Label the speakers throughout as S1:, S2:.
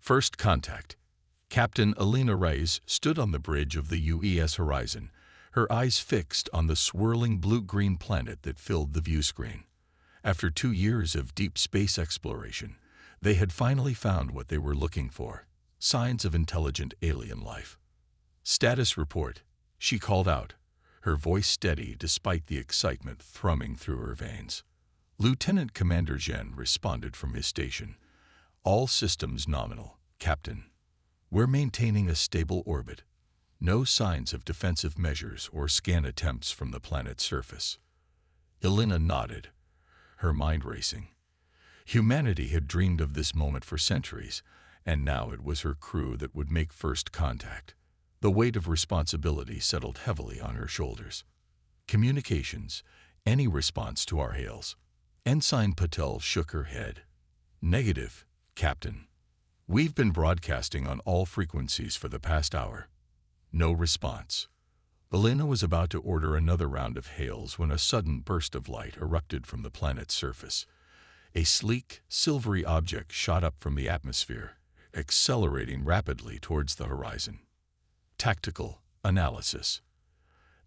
S1: First contact. Captain Elena Reyes stood on the bridge of the UES Horizon, her eyes fixed on the swirling blue-green planet that filled the view screen. After 2 years of deep space exploration, they had finally found what they were looking for: signs of intelligent alien life. "Status report," she called out, her voice steady despite the excitement thrumming through her veins. Lieutenant Commander Zhen responded from his station. "All systems nominal, Captain. We're maintaining a stable orbit. No signs of defensive measures or scan attempts from the planet's surface." Elena nodded, her mind racing. Humanity had dreamed of this moment for centuries, and now it was her crew that would make first contact. The weight of responsibility settled heavily on her shoulders. "Communications, any response to our hails?" Ensign Patel shook her head. "Negative, Captain. We've been broadcasting on all frequencies for the past hour." No response. Elena was about to order another round of hails when a sudden burst of light erupted from the planet's surface. A sleek, silvery object shot up from the atmosphere, accelerating rapidly towards the horizon. "Tactical analysis."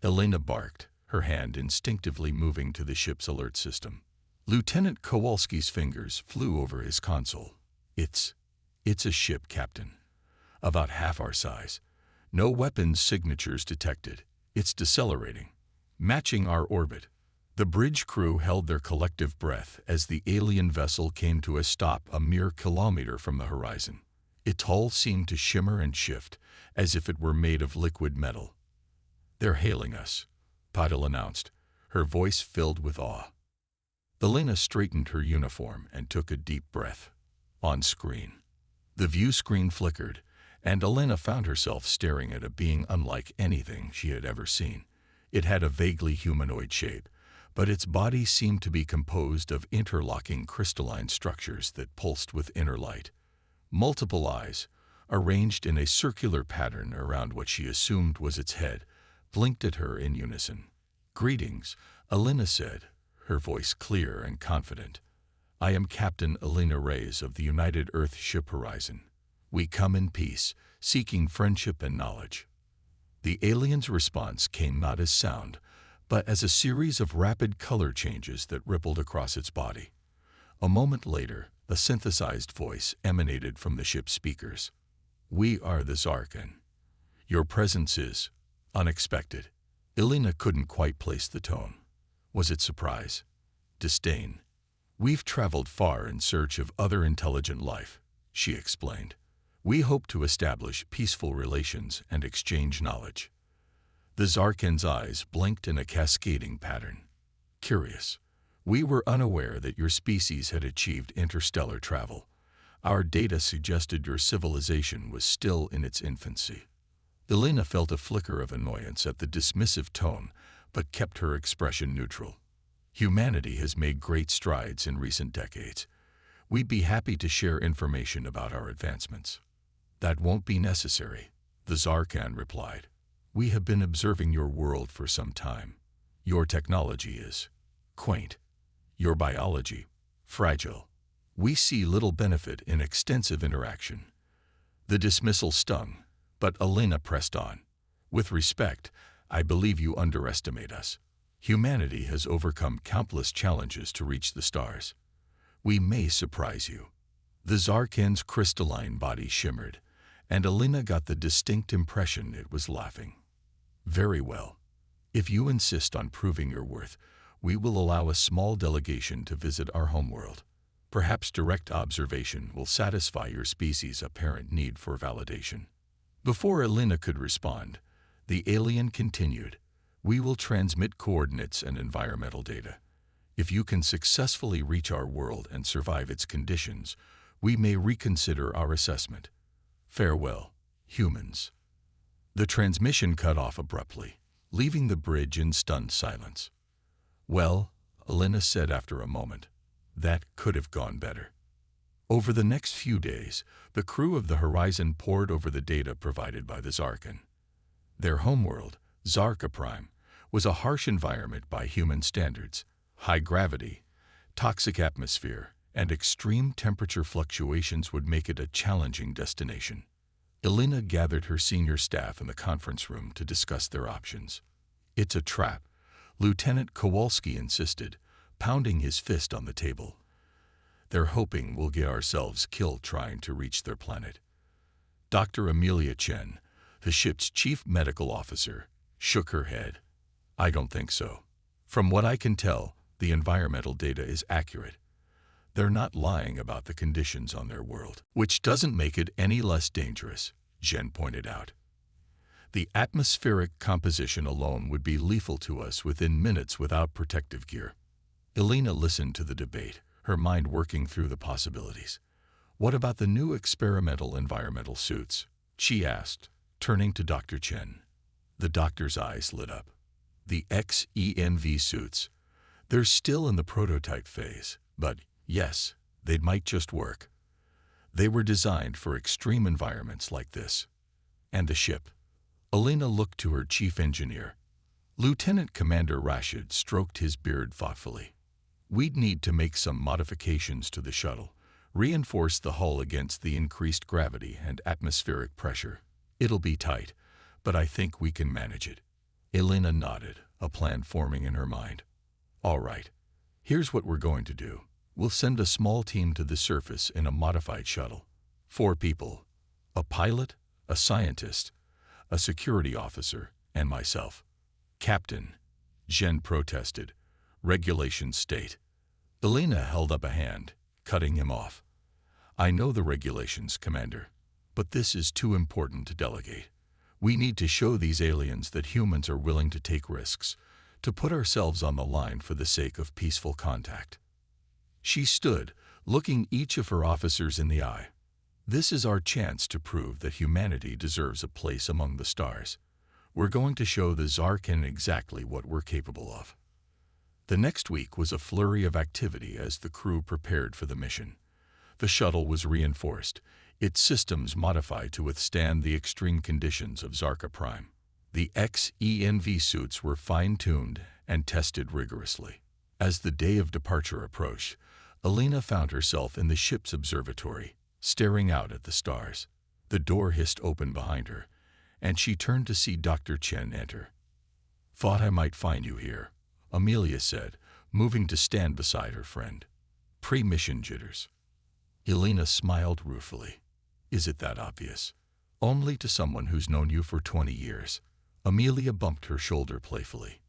S1: Elena barked, her hand instinctively moving to the ship's alert system. Lieutenant Kowalski's fingers flew over his console. It's a ship, Captain. About half our size. No weapons signatures detected. It's decelerating, matching our orbit." The bridge crew held their collective breath as the alien vessel came to a stop a mere kilometer from the horizon. Its hull seemed to shimmer and shift, as if it were made of liquid metal. "They're hailing us," Patel announced, her voice filled with awe. Elena straightened her uniform and took a deep breath. On screen, the view screen flickered, and Elena found herself staring at a being unlike anything she had ever seen. It had a vaguely humanoid shape, but its body seemed to be composed of interlocking crystalline structures that pulsed with inner light. Multiple eyes, arranged in a circular pattern around what she assumed was its head, blinked at her in unison. "Greetings," Elena said, her voice clear and confident. "I am Captain Elena Reyes of the United Earth Ship Horizon. We come in peace, seeking friendship and knowledge." The alien's response came not as sound, but as a series of rapid color changes that rippled across its body. A moment later, a synthesized voice emanated from the ship's speakers. "We are the Zarkan. Your presence is unexpected." Elena couldn't quite place the tone. Was it surprise? Disdain? "We've traveled far in search of other intelligent life," she explained. "We hope to establish peaceful relations and exchange knowledge." The Zarkan's eyes blinked in a cascading pattern. "Curious. We were unaware that your species had achieved interstellar travel. Our data suggested your civilization was still in its infancy." Elena felt a flicker of annoyance at the dismissive tone, but kept her expression neutral. "Humanity has made great strides in recent decades. We'd be happy to share information about our advancements." "That won't be necessary," the Zarkan replied. "We have been observing your world for some time. Your technology is quaint. Your biology, fragile. We see little benefit in extensive interaction." The dismissal stung, but Elena pressed on. "With respect, I believe you underestimate us. Humanity has overcome countless challenges to reach the stars. We may surprise you." The Zarkan's crystalline body shimmered, and Elena got the distinct impression it was laughing. "Very well. If you insist on proving your worth, we will allow a small delegation to visit our homeworld. Perhaps direct observation will satisfy your species' apparent need for validation." Before Elena could respond, the alien continued. "We will transmit coordinates and environmental data. If you can successfully reach our world and survive its conditions, we may reconsider our assessment. Farewell, humans." The transmission cut off abruptly, leaving the bridge in stunned silence. "Well," Elena said after a moment, "that could have gone better." Over the next few days, the crew of the Horizon pored over the data provided by the Zarkan. Their homeworld, Zarka Prime, was a harsh environment by human standards: high gravity, toxic atmosphere, and extreme temperature fluctuations would make it a challenging destination. Elena gathered her senior staff in the conference room to discuss their options. "It's a trap," Lieutenant Kowalski insisted, pounding his fist on the table. "They're hoping we'll get ourselves killed trying to reach their planet." Dr. Amelia Chen, the ship's chief medical officer, shook her head. "I don't think so. From what I can tell, the environmental data is accurate. They're not lying about the conditions on their world." "Which doesn't make it any less dangerous," Jen pointed out. "The atmospheric composition alone would be lethal to us within minutes without protective gear." Elena listened to the debate, her mind working through the possibilities. "What about the new experimental environmental suits?" she asked, turning to Dr. Chen. The doctor's eyes lit up. "The XENV suits. They're still in the prototype phase, but yes, they might just work. They were designed for extreme environments like this." "And the ship?" Elena looked to her chief engineer. Lieutenant Commander Rashid stroked his beard thoughtfully. "We'd need to make some modifications to the shuttle, reinforce the hull against the increased gravity and atmospheric pressure. It'll be tight, but I think we can manage it." Elena nodded, a plan forming in her mind. "All right, here's what we're going to do. We'll send a small team to the surface in a modified shuttle. 4 people, a pilot, a scientist, a security officer, and myself." "Captain," Jen protested, "regulations state." Elena held up a hand, cutting him off. "I know the regulations, Commander, but this is too important to delegate. We need to show these aliens that humans are willing to take risks, to put ourselves on the line for the sake of peaceful contact." She stood, looking each of her officers in the eye. "This is our chance to prove that humanity deserves a place among the stars. We're going to show the Zarkin exactly what we're capable of." The next week was a flurry of activity as the crew prepared for the mission. The shuttle was reinforced, its systems modified to withstand the extreme conditions of Zarka Prime. The XENV suits were fine-tuned and tested rigorously. As the day of departure approached, Elena found herself in the ship's observatory, staring out at the stars. The door hissed open behind her, and she turned to see Dr. Chen enter. "Thought I might find you here," Amelia said, moving to stand beside her friend. "Pre-mission jitters." Elena smiled ruefully. "Is it that obvious?" "Only to someone who's known you for 20 years. Amelia bumped her shoulder playfully.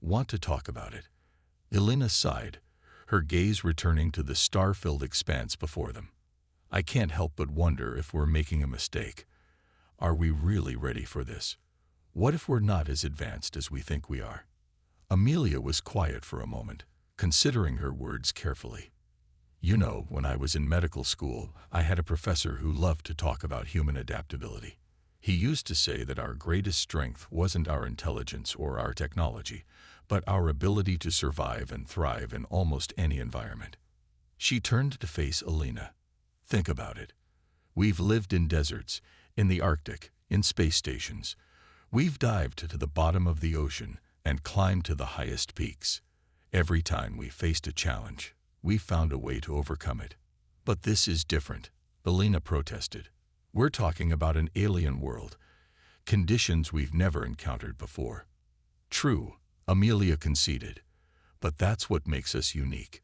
S1: "Want to talk about it?" Elena sighed, her gaze returning to the star-filled expanse before them. "I can't help but wonder if we're making a mistake. Are we really ready for this? What if we're not as advanced as we think we are?" Amelia was quiet for a moment, considering her words carefully. "You know, when I was in medical school, I had a professor who loved to talk about human adaptability. He used to say that our greatest strength wasn't our intelligence or our technology, but our ability to survive and thrive in almost any environment." She turned to face Elena. "Think about it. We've lived in deserts, in the Arctic, in space stations. We've dived to the bottom of the ocean and climbed to the highest peaks. Every time we faced a challenge, we found a way to overcome it. But this is different," Elena protested. "We're talking about an alien world, conditions we've never encountered before." "True," Amelia conceded, "but that's what makes us unique.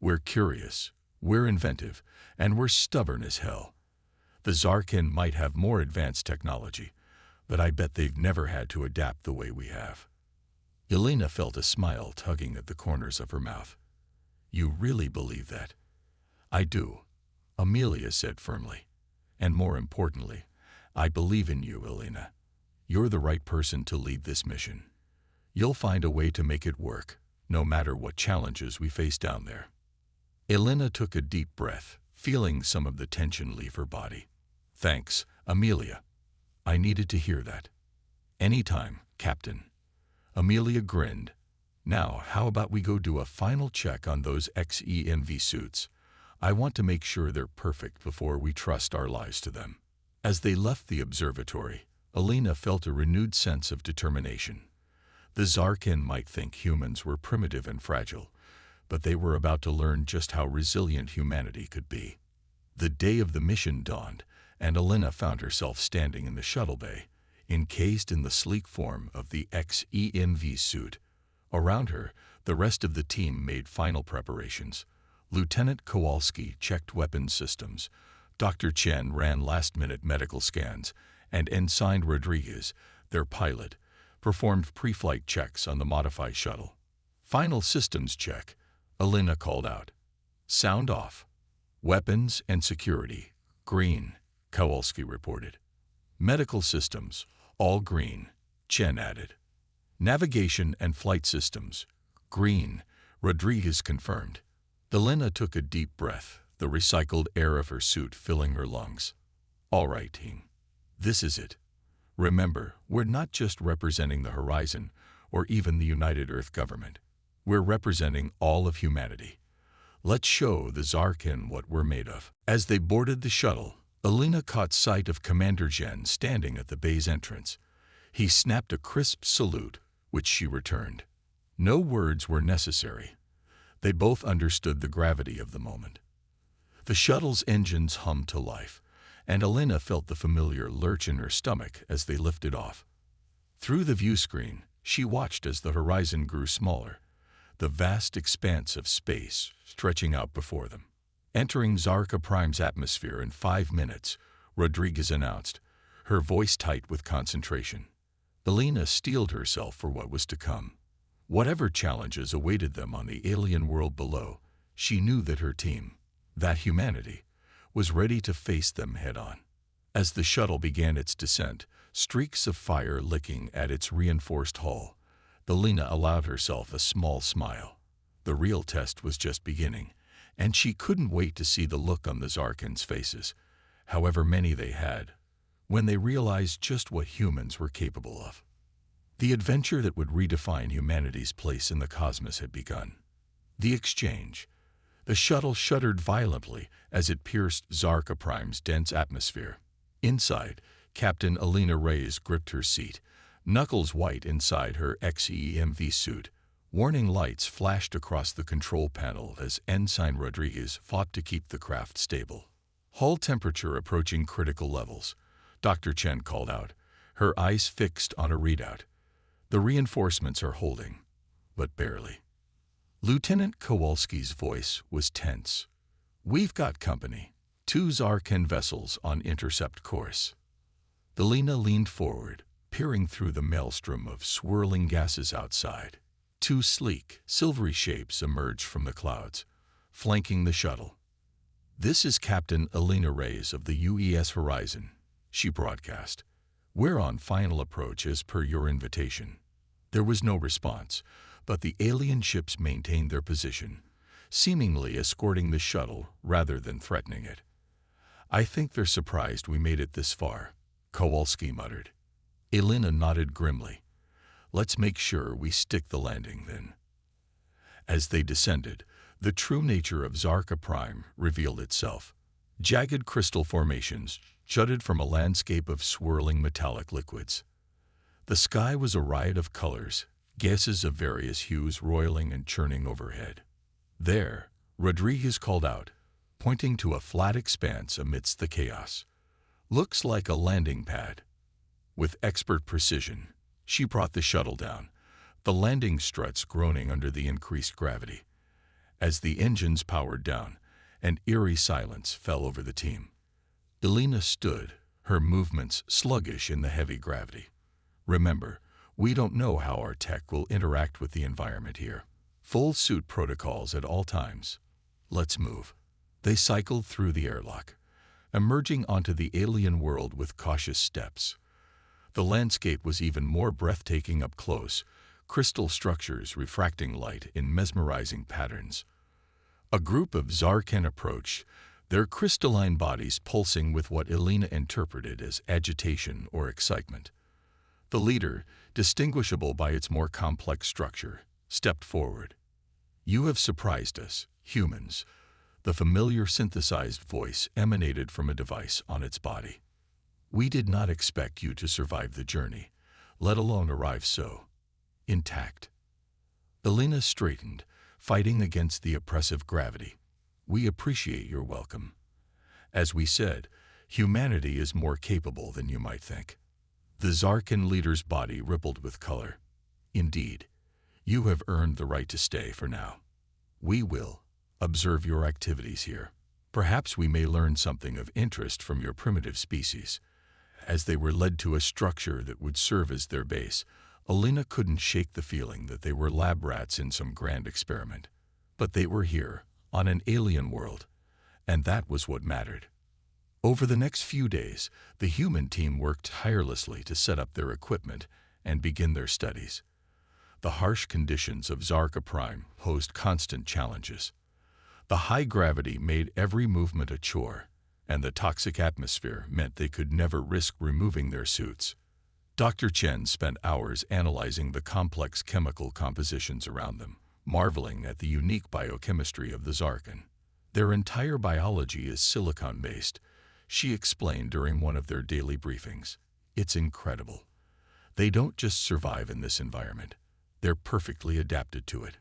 S1: We're curious, we're inventive, and we're stubborn as hell. The Zarkin might have more advanced technology, but I bet they've never had to adapt the way we have." Elena felt a smile tugging at the corners of her mouth. "You really believe that?" "I do," Amelia said firmly. "And more importantly, I believe in you, Elena. You're the right person to lead this mission. You'll find a way to make it work, no matter what challenges we face down there." Elena took a deep breath, feeling some of the tension leave her body. "Thanks, Amelia. I needed to hear that." "Anytime, Captain." Amelia grinned. "Now, how about we go do a final check on those XENV suits? I want to make sure they're perfect before we trust our lives to them." As they left the observatory, Elena felt a renewed sense of determination. The Zarkin might think humans were primitive and fragile, but they were about to learn just how resilient humanity could be. The day of the mission dawned, and Elena found herself standing in the shuttle bay, encased in the sleek form of the XEMV suit. Around her, the rest of the team made final preparations. Lieutenant Kowalski checked weapons systems, Dr. Chen ran last-minute medical scans, and Ensign Rodriguez, their pilot, performed pre-flight checks on the modified shuttle. Final systems check, Elena called out. Sound off. Weapons and security, green, Kowalski reported. Medical systems, all green, Chen added. Navigation and flight systems, green, Rodriguez confirmed. Elena took a deep breath, the recycled air of her suit filling her lungs. All right, team. This is it. Remember, we're not just representing the Horizon or even the United Earth government. We're representing all of humanity. Let's show the Zarkin what we're made of. As they boarded the shuttle, Elena caught sight of Commander Jen standing at the bay's entrance. He snapped a crisp salute, which she returned. No words were necessary. They both understood the gravity of the moment. The shuttle's engines hummed to life, and Elena felt the familiar lurch in her stomach as they lifted off. Through the view screen, she watched as the horizon grew smaller, the vast expanse of space stretching out before them. Entering Zarka Prime's atmosphere in 5 minutes, Rodriguez announced, her voice tight with concentration. Elena steeled herself for what was to come. Whatever challenges awaited them on the alien world below, she knew that her team, that humanity, was ready to face them head-on. As the shuttle began its descent, streaks of fire licking at its reinforced hull, Elena allowed herself a small smile. The real test was just beginning, and she couldn't wait to see the look on the Zarkins' faces, however many they had, when they realized just what humans were capable of. The adventure that would redefine humanity's place in the cosmos had begun. The exchange. The shuttle shuddered violently as it pierced Zarka Prime's dense atmosphere. Inside, Captain Elena Reyes gripped her seat, knuckles white inside her XEMV suit. Warning lights flashed across the control panel as Ensign Rodriguez fought to keep the craft stable. Hull temperature approaching critical levels, Dr. Chen called out, her eyes fixed on a readout. The reinforcements are holding, but barely. Lieutenant Kowalski's voice was tense. We've got company. 2 Zarkin vessels on intercept course. Elena leaned forward, peering through the maelstrom of swirling gases outside. 2 sleek, silvery shapes emerged from the clouds, flanking the shuttle. This is Captain Elena Reyes of the UES Horizon, she broadcast. We're on final approach as per your invitation. There was no response, but the alien ships maintained their position, seemingly escorting the shuttle rather than threatening it. I think they're surprised we made it this far, Kowalski muttered. Elena nodded grimly. Let's make sure we stick the landing, then. As they descended, the true nature of Zarka Prime revealed itself. Jagged crystal formations jutted from a landscape of swirling metallic liquids. The sky was a riot of colors, gases of various hues roiling and churning overhead. There, Rodriguez called out, pointing to a flat expanse amidst the chaos. Looks like a landing pad. With expert precision, she brought the shuttle down, the landing struts groaning under the increased gravity. As the engines powered down, an eerie silence fell over the team. Elena stood, her movements sluggish in the heavy gravity. Remember, we don't know how our tech will interact with the environment here. Full suit protocols at all times. Let's move. They cycled through the airlock, emerging onto the alien world with cautious steps. The landscape was even more breathtaking up close, crystal structures refracting light in mesmerizing patterns. A group of Zarkin approached, their crystalline bodies pulsing with what Elena interpreted as agitation or excitement. The leader, distinguishable by its more complex structure, stepped forward. You have surprised us, humans. The familiar synthesized voice emanated from a device on its body. We did not expect you to survive the journey, let alone arrive so intact. Elena straightened, fighting against the oppressive gravity. We appreciate your welcome. As we said, humanity is more capable than you might think. The Zarkan leader's body rippled with color. Indeed, you have earned the right to stay for now. We will observe your activities here. Perhaps we may learn something of interest from your primitive species. As they were led to a structure that would serve as their base, Alina couldn't shake the feeling that they were lab rats in some grand experiment. But they were here, on an alien world, and that was what mattered. Over the next few days, the human team worked tirelessly to set up their equipment and begin their studies. The harsh conditions of Zarka Prime posed constant challenges. The high gravity made every movement a chore, and the toxic atmosphere meant they could never risk removing their suits. Dr. Chen spent hours analyzing the complex chemical compositions around them, marveling at the unique biochemistry of the Zarkan. Their entire biology is silicon-based, she explained during one of their daily briefings. It's incredible. They don't just survive in this environment, they're perfectly adapted to it.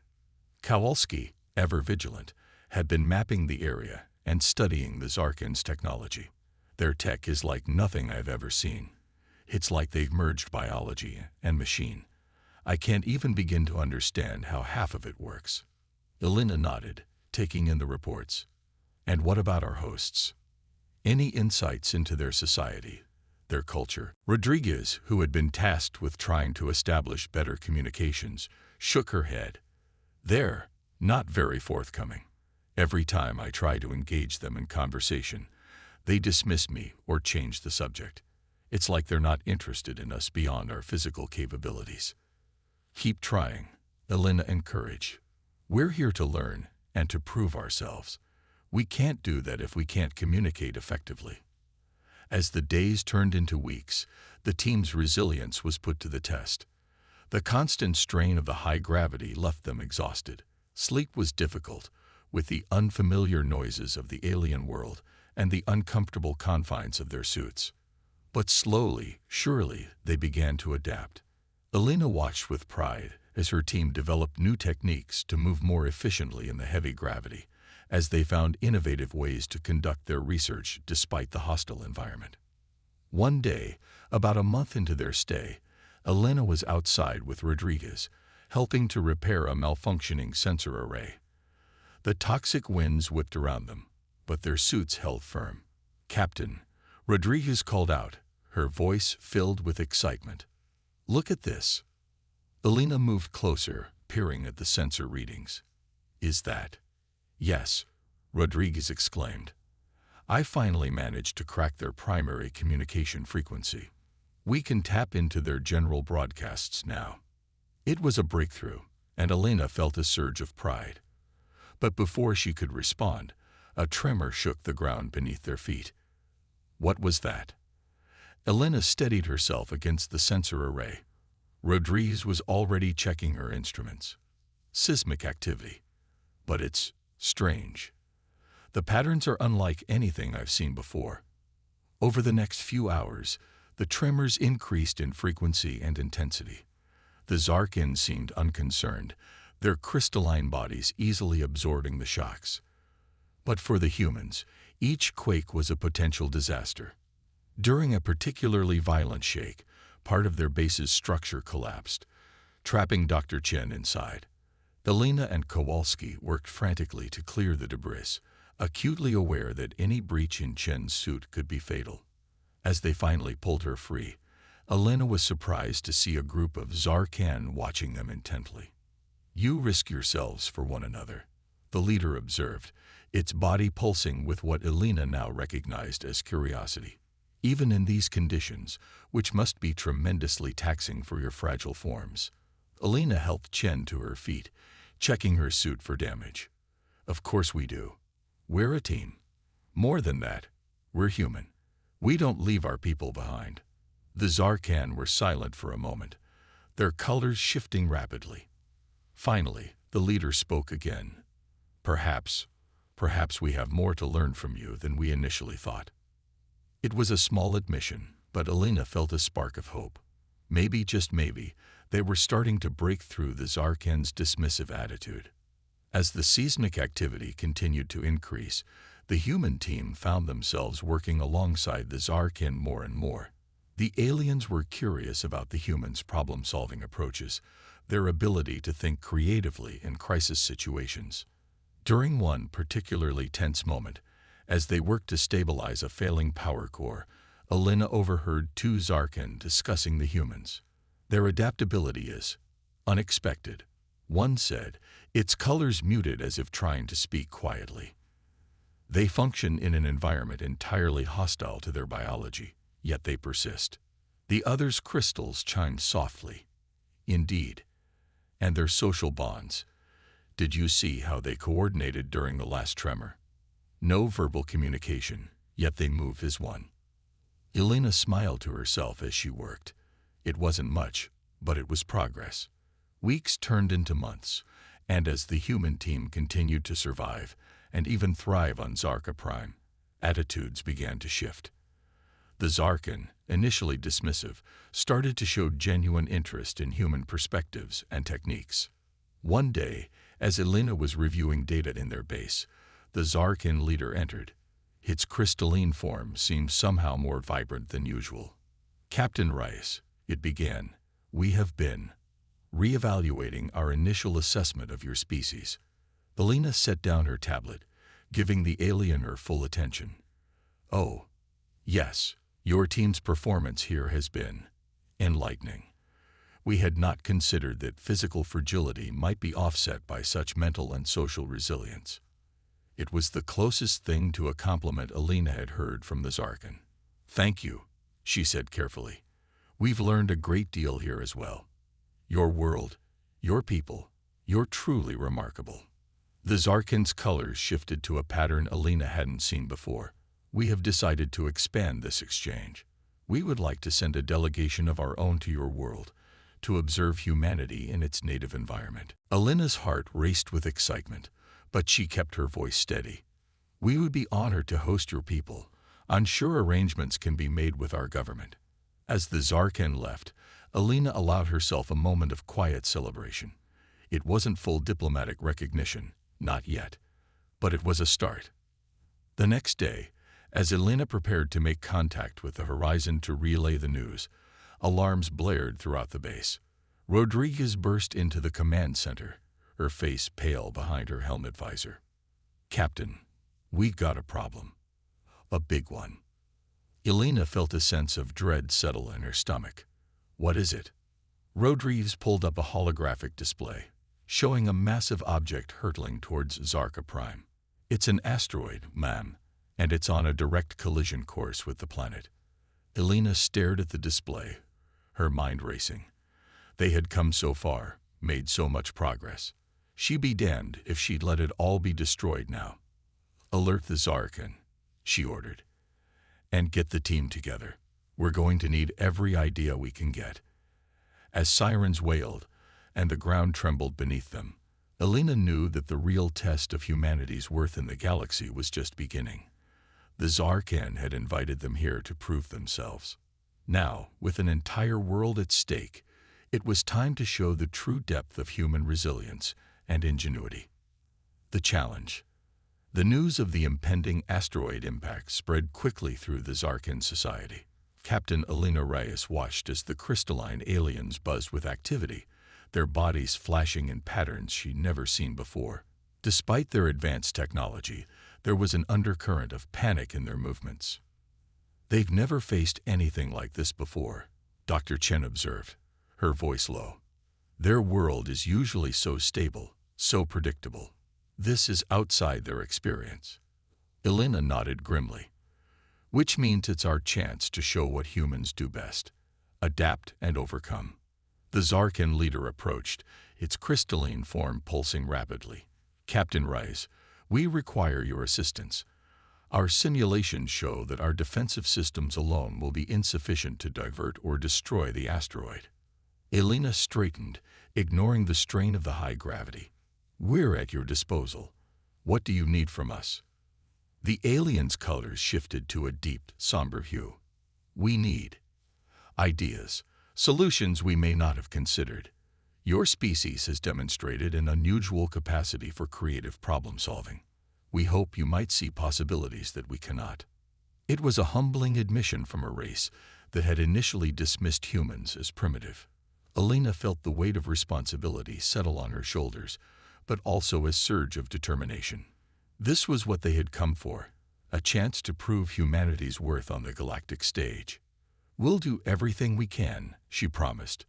S1: Kowalski, ever vigilant, had been mapping the area and studying the Zarkan's technology. Their tech is like nothing I've ever seen. It's like they've merged biology and machine. I can't even begin to understand how half of it works. Alina nodded, taking in the reports. And what about our hosts? Any insights into their society, their culture? Rodriguez, who had been tasked with trying to establish better communications, shook her head. They're not very forthcoming. Every time I try to engage them in conversation, they dismiss me or change the subject. It's like they're not interested in us beyond our physical capabilities. Keep trying, Alina encouraged. We're here to learn and to prove ourselves. We can't do that if we can't communicate effectively. As the days turned into weeks, the team's resilience was put to the test. The constant strain of the high gravity left them exhausted. Sleep was difficult, with the unfamiliar noises of the alien world and the uncomfortable confines of their suits. But slowly, surely, they began to adapt. Alina watched with pride as her team developed new techniques to move more efficiently in the heavy gravity, as they found innovative ways to conduct their research despite the hostile environment. One day, about a month into their stay, Alina was outside with Rodriguez, helping to repair a malfunctioning sensor array. The toxic winds whipped around them, but their suits held firm. "Captain," Rodriguez called out, her voice filled with excitement. "Look at this." Alina moved closer, peering at the sensor readings. "Is that?" "Yes," Rodriguez exclaimed. "I finally managed to crack their primary communication frequency. We can tap into their general broadcasts now." It was a breakthrough, and Alina felt a surge of pride. But before she could respond, a tremor shook the ground beneath their feet. What was that? Alina steadied herself against the sensor array. Rodriguez was already checking her instruments. Seismic activity. But it's strange. The patterns are unlike anything I've seen before. Over the next few hours, the tremors increased in frequency and intensity. The Zarkan seemed unconcerned, their crystalline bodies easily absorbing the shocks. But for the humans, each quake was a potential disaster. During a particularly violent shake, part of their base's structure collapsed, trapping Dr. Chen inside. Alina and Kowalski worked frantically to clear the debris, acutely aware that any breach in Chen's suit could be fatal. As they finally pulled her free, Alina was surprised to see a group of Zarkan watching them intently. "You risk yourselves for one another," the leader observed, its body pulsing with what Alina now recognized as curiosity. "Even in these conditions, which must be tremendously taxing for your fragile forms." Alina helped Chen to her feet, checking her suit for damage. "Of course we do. We're a team. More than that, we're human. We don't leave our people behind." The Zarkan were silent for a moment, their colors shifting rapidly. Finally, the leader spoke again. Perhaps we have more to learn from you than we initially thought." It was a small admission, but Alina felt a spark of hope. Maybe, just maybe, they were starting to break through the Zarkan's dismissive attitude. As the seismic activity continued to increase, the human team found themselves working alongside the Zarkin more and more. The aliens were curious about the humans' problem-solving approaches, their ability to think creatively in crisis situations. During one particularly tense moment, as they worked to stabilize a failing power core, Alina overheard two Zarkin discussing the humans. Their adaptability is unexpected. One said, its colors muted as if trying to speak quietly. They function in an environment entirely hostile to their biology, yet they persist. The other's crystals chimed softly. Indeed. And their social bonds. Did you see how they coordinated during the last tremor? No verbal communication, yet they move as one. Elena smiled to herself as she worked. It wasn't much, but it was progress. Weeks turned into months, and as the human team continued to survive and even thrive on Zarka Prime, attitudes began to shift. The Zarkin, initially dismissive, started to show genuine interest in human perspectives and techniques. One day, as Elena was reviewing data in their base, the Zarkin leader entered. Its crystalline form seemed somehow more vibrant than usual. Captain Rice, it began, we have been re-evaluating our initial assessment of your species. Elena set down her tablet, giving the alien her full attention. Oh, yes, your team's performance here has been enlightening. We had not considered that physical fragility might be offset by such mental and social resilience. It was the closest thing to a compliment Alina had heard from the Zarkin. Thank you, she said carefully. We've learned a great deal here as well. Your world, your people, you're truly remarkable. The Zarkin's colors shifted to a pattern Alina hadn't seen before. We have decided to expand this exchange. We would like to send a delegation of our own to your world, to observe humanity in its native environment. Alina's heart raced with excitement, but she kept her voice steady. We would be honored to host your people. I'm sure arrangements can be made with our government. As the Zarkin left, Alina allowed herself a moment of quiet celebration. It wasn't full diplomatic recognition, not yet, but it was a start. The next day, as Alina prepared to make contact with the horizon to relay the news, alarms blared throughout the base. Rodriguez burst into the command center, her face pale behind her helmet visor. Captain, we got a problem. A big one. Elena felt a sense of dread settle in her stomach. What is it? Rodriguez pulled up a holographic display, showing a massive object hurtling towards Zarka Prime. It's an asteroid, ma'am, and it's on a direct collision course with the planet. Elena stared at the display, her mind racing. They had come so far, made so much progress. She'd be damned if she'd let it all be destroyed now. Alert the Zarkin, she ordered. And get the team together. We're going to need every idea we can get. As sirens wailed, and the ground trembled beneath them, Elena knew that the real test of humanity's worth in the galaxy was just beginning. The Zarkin had invited them here to prove themselves. Now, with an entire world at stake, it was time to show the true depth of human resilience and ingenuity. The challenge. The news of the impending asteroid impact spread quickly through the Zarkin society. Captain Alina Reyes watched as the crystalline aliens buzzed with activity, their bodies flashing in patterns she'd never seen before. Despite their advanced technology, there was an undercurrent of panic in their movements. They've never faced anything like this before, Dr. Chen observed, her voice low. Their world is usually so stable, so predictable. This is outside their experience. Elena nodded grimly. Which means it's our chance to show what humans do best. Adapt and overcome. The Zarkin leader approached, its crystalline form pulsing rapidly. Captain Rice, we require your assistance. Our simulations show that our defensive systems alone will be insufficient to divert or destroy the asteroid. Elena straightened, ignoring the strain of the high gravity. We're at your disposal. What do you need from us? The alien's colors shifted to a deep, somber hue. We need ideas, solutions we may not have considered. Your species has demonstrated an unusual capacity for creative problem-solving. We hope you might see possibilities that we cannot." It was a humbling admission from a race that had initially dismissed humans as primitive. Alina felt the weight of responsibility settle on her shoulders, but also a surge of determination. This was what they had come for, a chance to prove humanity's worth on the galactic stage. "We'll do everything we can," she promised,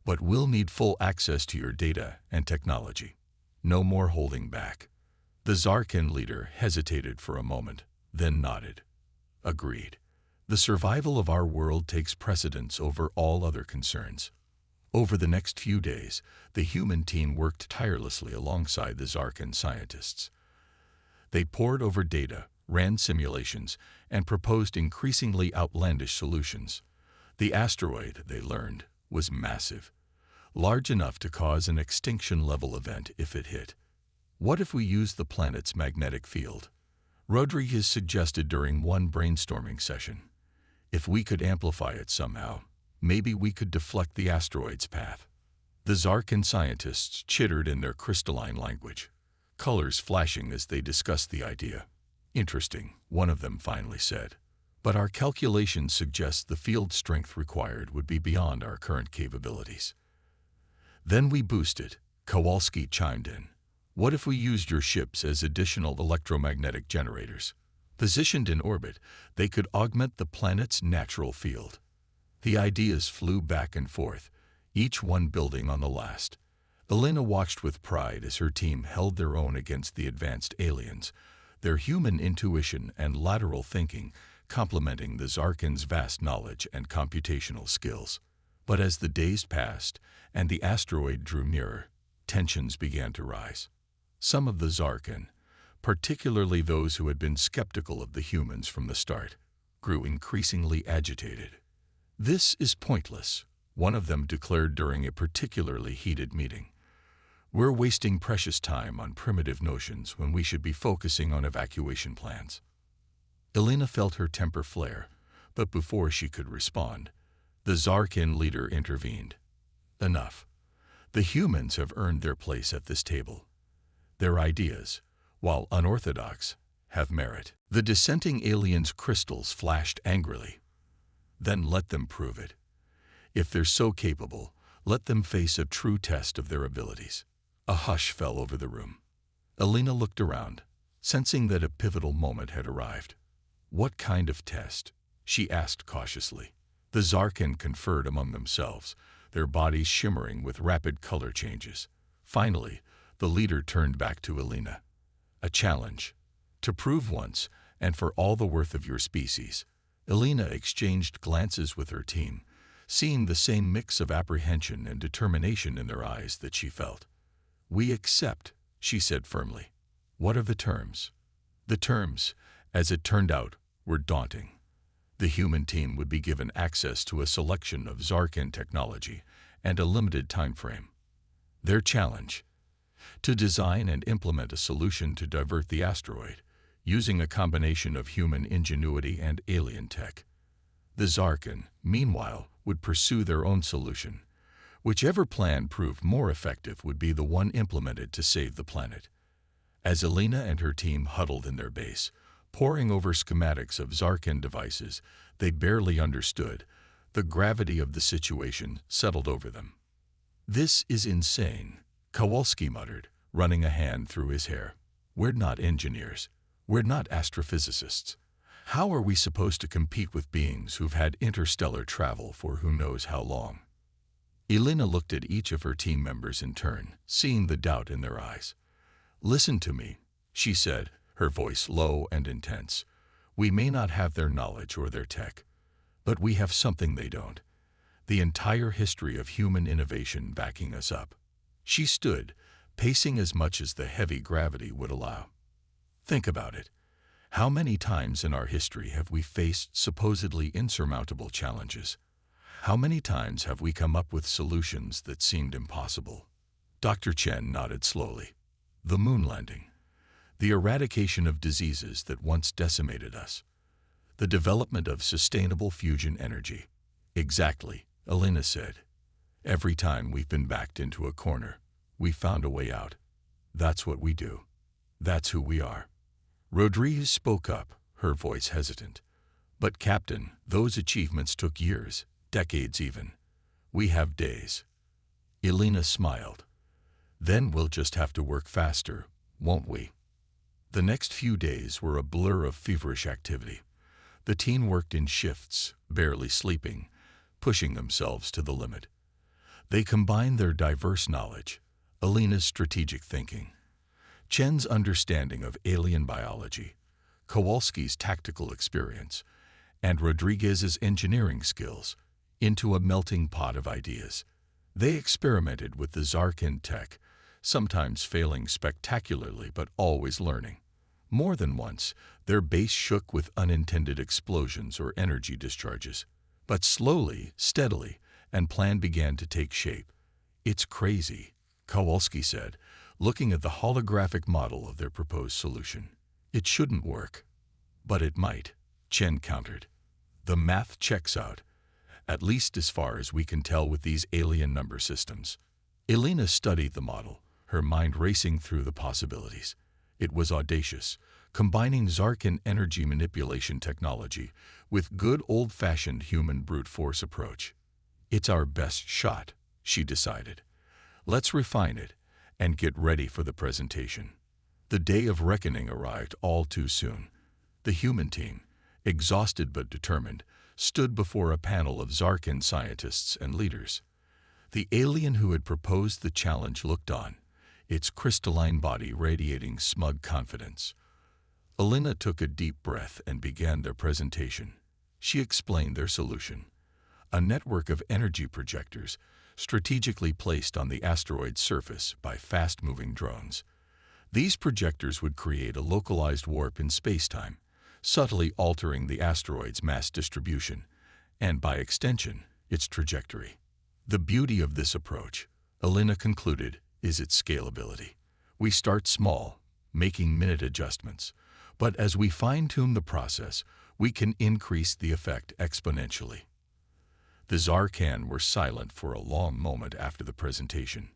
S1: "but we'll need full access to your data and technology. No more holding back." The Zarkin leader hesitated for a moment, then nodded. "Agreed. The survival of our world takes precedence over all other concerns." Over the next few days, the human team worked tirelessly alongside the Zarkin scientists. They pored over data, ran simulations, and proposed increasingly outlandish solutions. The asteroid, they learned, was massive, large enough to cause an extinction-level event if it hit. "What if we use the planet's magnetic field?" Rodriguez suggested during one brainstorming session. "If we could amplify it somehow, maybe we could deflect the asteroid's path." The Zarkin scientists chittered in their crystalline language, colors flashing as they discussed the idea. "Interesting," one of them finally said. "But our calculations suggest the field strength required would be beyond our current capabilities." "Then we boost it," Kowalski chimed in. "What if we used your ships as additional electromagnetic generators? Positioned in orbit, they could augment the planet's natural field." The ideas flew back and forth, each one building on the last. Alina watched with pride as her team held their own against the advanced aliens, their human intuition and lateral thinking complementing the Zarkin's vast knowledge and computational skills. But as the days passed and the asteroid drew nearer, tensions began to rise. Some of the Zarkin, particularly those who had been skeptical of the humans from the start, grew increasingly agitated. "This is pointless," one of them declared during a particularly heated meeting. "We're wasting precious time on primitive notions when we should be focusing on evacuation plans." Alina felt her temper flare, but before she could respond, the Zarkin leader intervened. "Enough. The humans have earned their place at this table. Their ideas, while unorthodox, have merit." The dissenting alien's crystals flashed angrily. "Then let them prove it. If they're so capable, let them face a true test of their abilities." A hush fell over the room. Alina looked around, sensing that a pivotal moment had arrived. "What kind of test?" she asked cautiously. The Zarkin conferred among themselves, their bodies shimmering with rapid color changes. Finally, the leader turned back to Alina. "A challenge. To prove once, and for all the worth of your species." Alina exchanged glances with her team, seeing the same mix of apprehension and determination in their eyes that she felt. "We accept," she said firmly. "What are the terms?" The terms, as it turned out, were daunting. The human team would be given access to a selection of Zarkin technology and a limited time frame. Their challenge: to design and implement a solution to divert the asteroid, using a combination of human ingenuity and alien tech. The Zarkin, meanwhile, would pursue their own solution. Whichever plan proved more effective would be the one implemented to save the planet. As Alina and her team huddled in their base, poring over schematics of Zarkin devices they barely understood, the gravity of the situation settled over them. "This is insane," Kowalski muttered, running a hand through his hair. "We're not engineers. We're not astrophysicists. How are we supposed to compete with beings who've had interstellar travel for who knows how long?" Alina looked at each of her team members in turn, seeing the doubt in their eyes. "Listen to me," she said, her voice low and intense. "We may not have their knowledge or their tech, but we have something they don't. The entire history of human innovation backing us up." She stood, pacing as much as the heavy gravity would allow. "Think about it. How many times in our history have we faced supposedly insurmountable challenges? How many times have we come up with solutions that seemed impossible?" Dr. Chen nodded slowly. "The moon landing. The eradication of diseases that once decimated us. The development of sustainable fusion energy." "Exactly," Alina said. Every time we've been backed into a corner, we found a way out. That's what we do. That's who we are. Rodriguez spoke up, her voice hesitant. But Captain, those achievements took years, decades even. We have days. Elena smiled. Then we'll just have to work faster, won't we? The next few days were a blur of feverish activity. The team worked in shifts, barely sleeping, pushing themselves to the limit. They combined their diverse knowledge, Elena's strategic thinking, Chen's understanding of alien biology, Kowalski's tactical experience, and Rodriguez's engineering skills, into a melting pot of ideas. They experimented with the Zarkin tech, sometimes failing spectacularly but always learning. More than once, their base shook with unintended explosions or energy discharges. But slowly, steadily, an plan began to take shape. "It's crazy," Kowalski said, looking at the holographic model of their proposed solution. "It shouldn't work." "But it might," Chen countered. "The math checks out, at least as far as we can tell with these alien number systems." Elena studied the model, her mind racing through the possibilities. It was audacious, combining Zarkin energy manipulation technology with good old-fashioned human brute force approach. "It's our best shot," she decided. "Let's refine it and get ready for the presentation." The day of reckoning arrived all too soon. The human team, exhausted but determined, stood before a panel of Zarkin scientists and leaders. The alien who had proposed the challenge looked on, its crystalline body radiating smug confidence. Elena took a deep breath and began their presentation. She explained their solution: a network of energy projectors strategically placed on the asteroid's surface by fast-moving drones. These projectors would create a localized warp in spacetime, subtly altering the asteroid's mass distribution, and by extension, its trajectory. The beauty of this approach, Elena concluded, is its scalability. We start small, making minute adjustments, but as we fine-tune the process, we can increase the effect exponentially. The Zarkan were silent for a long moment after the presentation.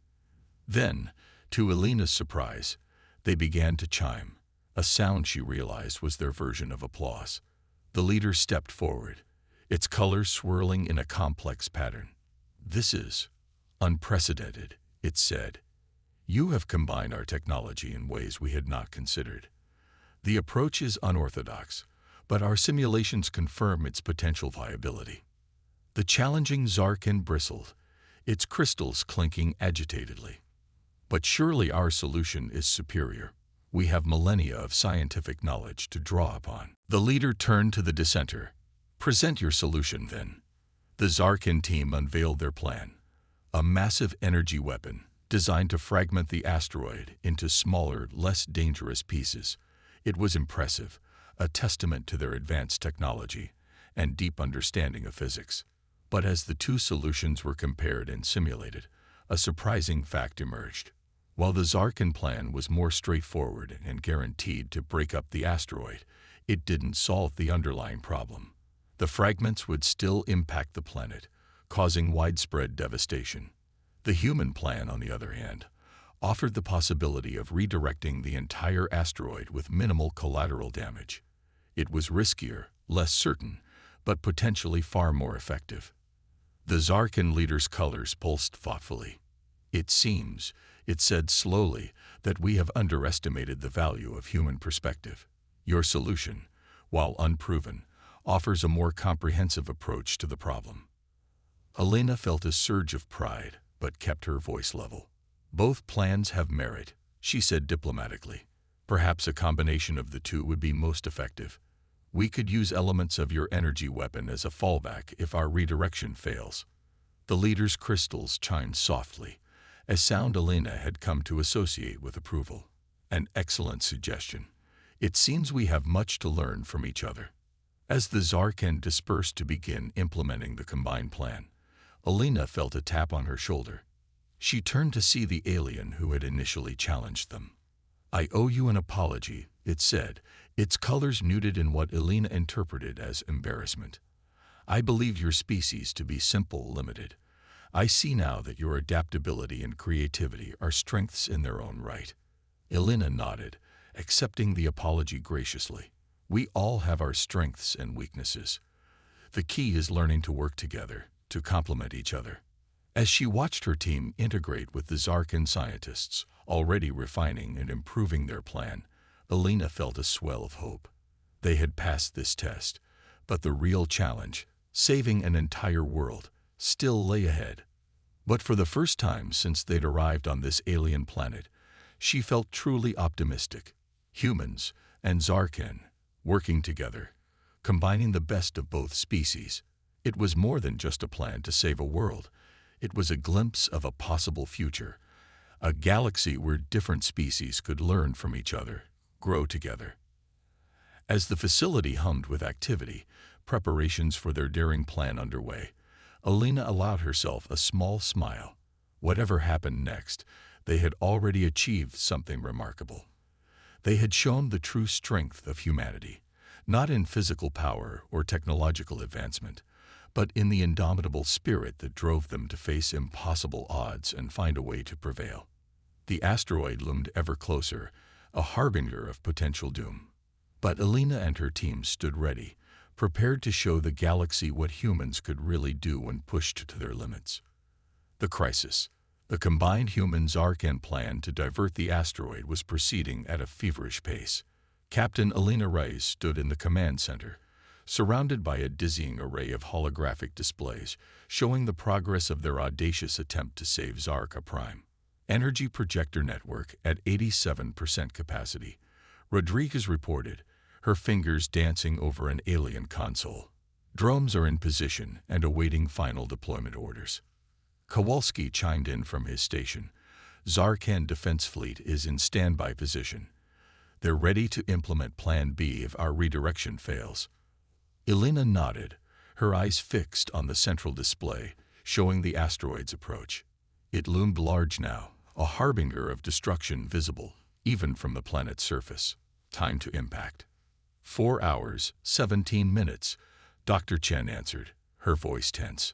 S1: Then, to Elena's surprise, they began to chime, a sound she realized was their version of applause. The leader stepped forward, its colors swirling in a complex pattern. "This is unprecedented," it said. "You have combined our technology in ways we had not considered. The approach is unorthodox, but our simulations confirm its potential viability." The challenging Zarkin bristled, its crystals clinking agitatedly. "But surely our solution is superior. We have millennia of scientific knowledge to draw upon." The leader turned to the dissenter. "Present your solution, then." The Zarkin team unveiled their plan: a massive energy weapon designed to fragment the asteroid into smaller, less dangerous pieces. It was impressive, a testament to their advanced technology and deep understanding of physics. But as the two solutions were compared and simulated, a surprising fact emerged. While the Zarkin plan was more straightforward and guaranteed to break up the asteroid, it didn't solve the underlying problem. The fragments would still impact the planet, causing widespread devastation. The human plan, on the other hand, offered the possibility of redirecting the entire asteroid with minimal collateral damage. It was riskier, less certain, but potentially far more effective. The Zarkin leader's colors pulsed thoughtfully. "It seems," it said slowly, "that we have underestimated the value of human perspective. Your solution, while unproven, offers a more comprehensive approach to the problem." Elena felt a surge of pride, but kept her voice level. "Both plans have merit," she said diplomatically. "Perhaps a combination of the two would be most effective. We could use elements of your energy weapon as a fallback if our redirection fails." The leader's crystals chimed softly, a sound Elena had come to associate with approval. "An excellent suggestion. It seems we have much to learn from each other." As the Zarkan dispersed to begin implementing the combined plan, Elena felt a tap on her shoulder. She turned to see the alien who had initially challenged them. "I owe you an apology," it said, its colors muted in what Elena interpreted as embarrassment. "I believe your species to be simple, limited. I see now that your adaptability and creativity are strengths in their own right. Elena nodded, accepting the apology graciously. We all have our strengths and weaknesses. The key is learning to work together, to complement each other. As she watched her team integrate with the Zarkan scientists, already refining and improving their plan, Elena felt a swell of hope. They had passed this test, but the real challenge, saving an entire world, still lay ahead. But for the first time since they'd arrived on this alien planet, she felt truly optimistic. Humans and Zarkan, working together, combining the best of both species. It was more than just a plan to save a world. It was a glimpse of a possible future, a galaxy where different species could learn from each other, grow together. As the facility hummed with activity, preparations for their daring plan underway, Elena allowed herself a small smile. Whatever happened next, they had already achieved something remarkable. They had shown the true strength of humanity, not in physical power or technological advancement, but in the indomitable spirit that drove them to face impossible odds and find a way to prevail. The asteroid loomed ever closer, a harbinger of potential doom. But Elena and her team stood ready, prepared to show the galaxy what humans could really do when pushed to their limits. The crisis, the combined human-Zarkan plan to divert the asteroid, was proceeding at a feverish pace. Captain Elena Reyes stood in the command center, surrounded by a dizzying array of holographic displays showing the progress of their audacious attempt to save Zarka Prime. Energy projector network at 87% capacity. Rodriguez reported, her fingers dancing over an alien console. Drones are in position and awaiting final deployment orders. Kowalski chimed in from his station. Zarkan Defense Fleet is in standby position. They're ready to implement Plan B if our redirection fails. Elena nodded, her eyes fixed on the central display, showing the asteroid's approach. It loomed large now, a harbinger of destruction visible, even from the planet's surface. Time to impact. 4 hours, 17 minutes, Dr. Chen answered, her voice tense.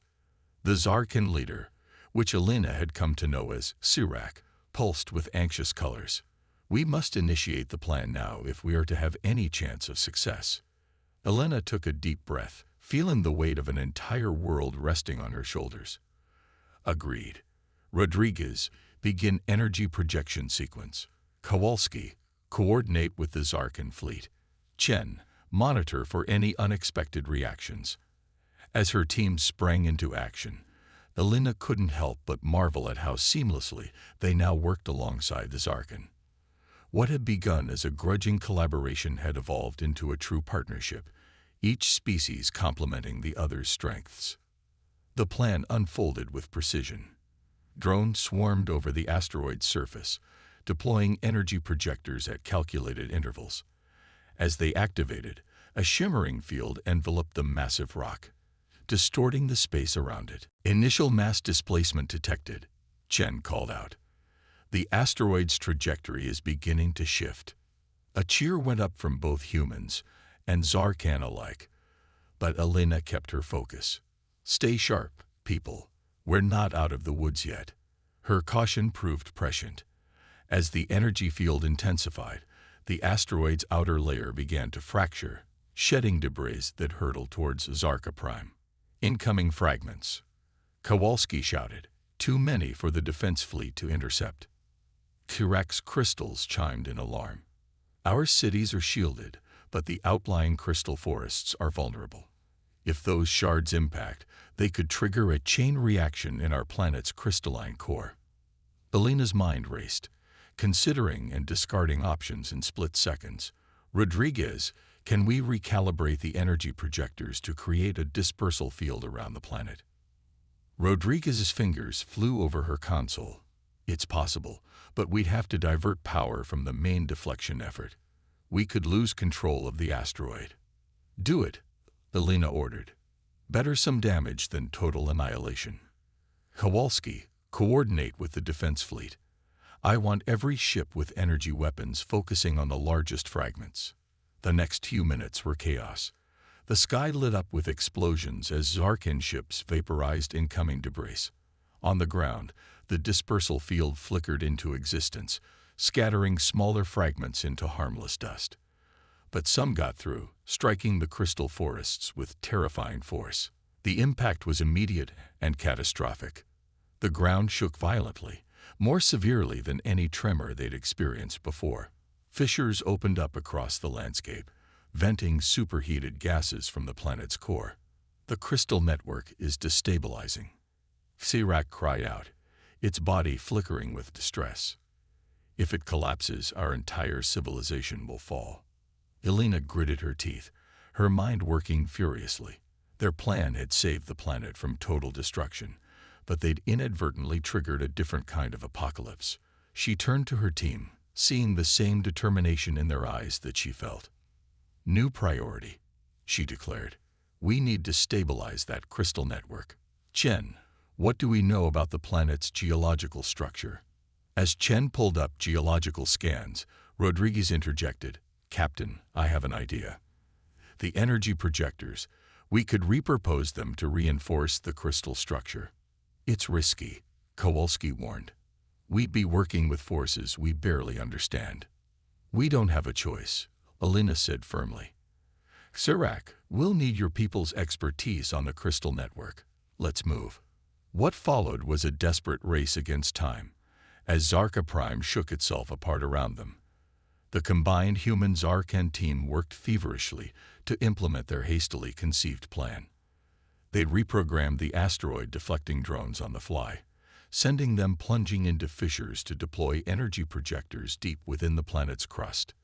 S1: The Zarkan leader, which Elena had come to know as Sirak, pulsed with anxious colors. We must initiate the plan now if we are to have any chance of success. Elena took a deep breath, feeling the weight of an entire world resting on her shoulders. Agreed. Rodriguez, begin energy projection sequence. Kowalski, coordinate with the Zarkan fleet. Chen, monitor for any unexpected reactions. As her team sprang into action, Elena couldn't help but marvel at how seamlessly they now worked alongside the Zarkan. What had begun as a grudging collaboration had evolved into a true partnership, each species complementing the other's strengths. The plan unfolded with precision. Drones swarmed over the asteroid's surface, deploying energy projectors at calculated intervals. As they activated, a shimmering field enveloped the massive rock, distorting the space around it. Initial mass displacement detected, Chen called out. The asteroid's trajectory is beginning to shift. A cheer went up from both humans and Zarkan alike, but Elena kept her focus. Stay sharp, people. We're not out of the woods yet. Her caution proved prescient. As the energy field intensified, the asteroid's outer layer began to fracture, shedding debris that hurtled towards Zarka Prime. Incoming fragments. Kowalski shouted, too many for the defense fleet to intercept. Kirak's crystals chimed in alarm. Our cities are shielded, but the outlying crystal forests are vulnerable. If those shards impact, they could trigger a chain reaction in our planet's crystalline core. Elena's mind raced, considering and discarding options in split seconds. Rodriguez, can we recalibrate the energy projectors to create a dispersal field around the planet? Rodriguez's fingers flew over her console. It's possible, but we'd have to divert power from the main deflection effort. We could lose control of the asteroid. Do it, Elena ordered. Better some damage than total annihilation. Kowalski, coordinate with the defense fleet. I want every ship with energy weapons focusing on the largest fragments. The next few minutes were chaos. The sky lit up with explosions as Zarkan ships vaporized incoming debris. On the ground, the dispersal field flickered into existence, scattering smaller fragments into harmless dust. But some got through, striking the crystal forests with terrifying force. The impact was immediate and catastrophic. The ground shook violently, more severely than any tremor they'd experienced before. Fissures opened up across the landscape, venting superheated gases from the planet's core. The crystal network is destabilizing. Sirac cried out, its body flickering with distress. If it collapses, our entire civilization will fall. Elena gritted her teeth, her mind working furiously. Their plan had saved the planet from total destruction, but they'd inadvertently triggered a different kind of apocalypse. She turned to her team, seeing the same determination in their eyes that she felt. New priority, she declared. We need to stabilize that crystal network. Chen, what do we know about the planet's geological structure? As Chen pulled up geological scans, Rodriguez interjected, Captain, I have an idea. The energy projectors, we could repurpose them to reinforce the crystal structure. It's risky, Kowalski warned. We'd be working with forces we barely understand. We don't have a choice, Elena said firmly. Sirac, we'll need your people's expertise on the crystal network. Let's move. What followed was a desperate race against time, as Zarka Prime shook itself apart around them. The combined human-Zarkan team worked feverishly to implement their hastily conceived plan. They'd reprogrammed the asteroid-deflecting drones on the fly, sending them plunging into fissures to deploy energy projectors deep within the planet's crust.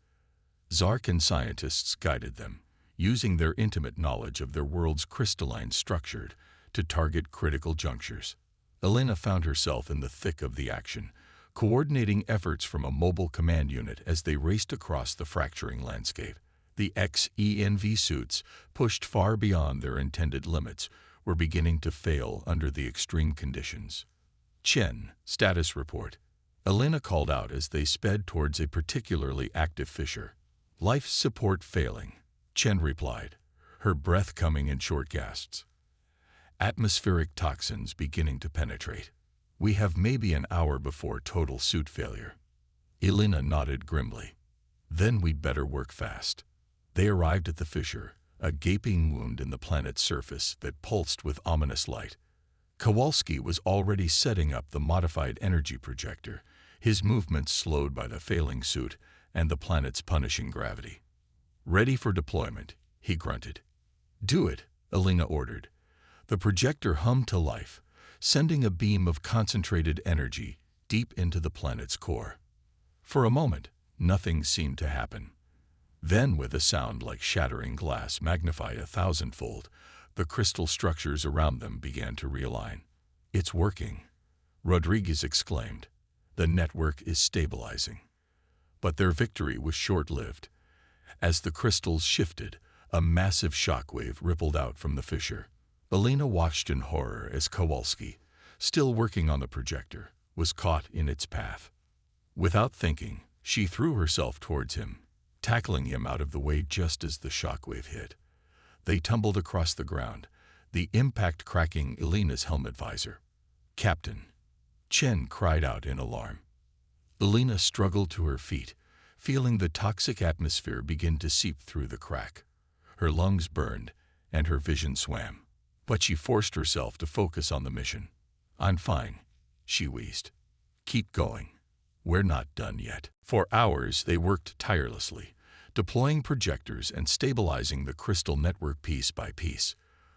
S1: Zarkan scientists guided them, using their intimate knowledge of their world's crystalline structure to target critical junctures. Elena found herself in the thick of the action, coordinating efforts from a mobile command unit as they raced across the fracturing landscape. The XENV suits, pushed far beyond their intended limits, were beginning to fail under the extreme conditions. Chen, status report. Elena called out as they sped towards a particularly active fissure. Life support failing, Chen replied, her breath coming in short gasps. Atmospheric toxins beginning to penetrate. We have maybe an hour before total suit failure. Elena nodded grimly. Then we'd better work fast. They arrived at the fissure, a gaping wound in the planet's surface that pulsed with ominous light. Kowalski was already setting up the modified energy projector, his movements slowed by the failing suit and the planet's punishing gravity. Ready for deployment, he grunted. Do it, Elena ordered. The projector hummed to life, sending a beam of concentrated energy deep into the planet's core. For a moment, nothing seemed to happen. Then, with a sound like shattering glass magnified 1,000-fold, the crystal structures around them began to realign. It's working, Rodriguez exclaimed. The network is stabilizing. But their victory was short-lived. As the crystals shifted, a massive shockwave rippled out from the fissure. Elena watched in horror as Kowalski, still working on the projector, was caught in its path. Without thinking, she threw herself towards him, tackling him out of the way just as the shockwave hit. They tumbled across the ground, the impact cracking Elena's helmet visor. Captain, Chen cried out in alarm. Elena struggled to her feet, feeling the toxic atmosphere begin to seep through the crack. Her lungs burned, and her vision swam. But she forced herself to focus on the mission. I'm fine, she wheezed. Keep going. We're not done yet. For hours they worked tirelessly, deploying projectors and stabilizing the crystal network piece by piece.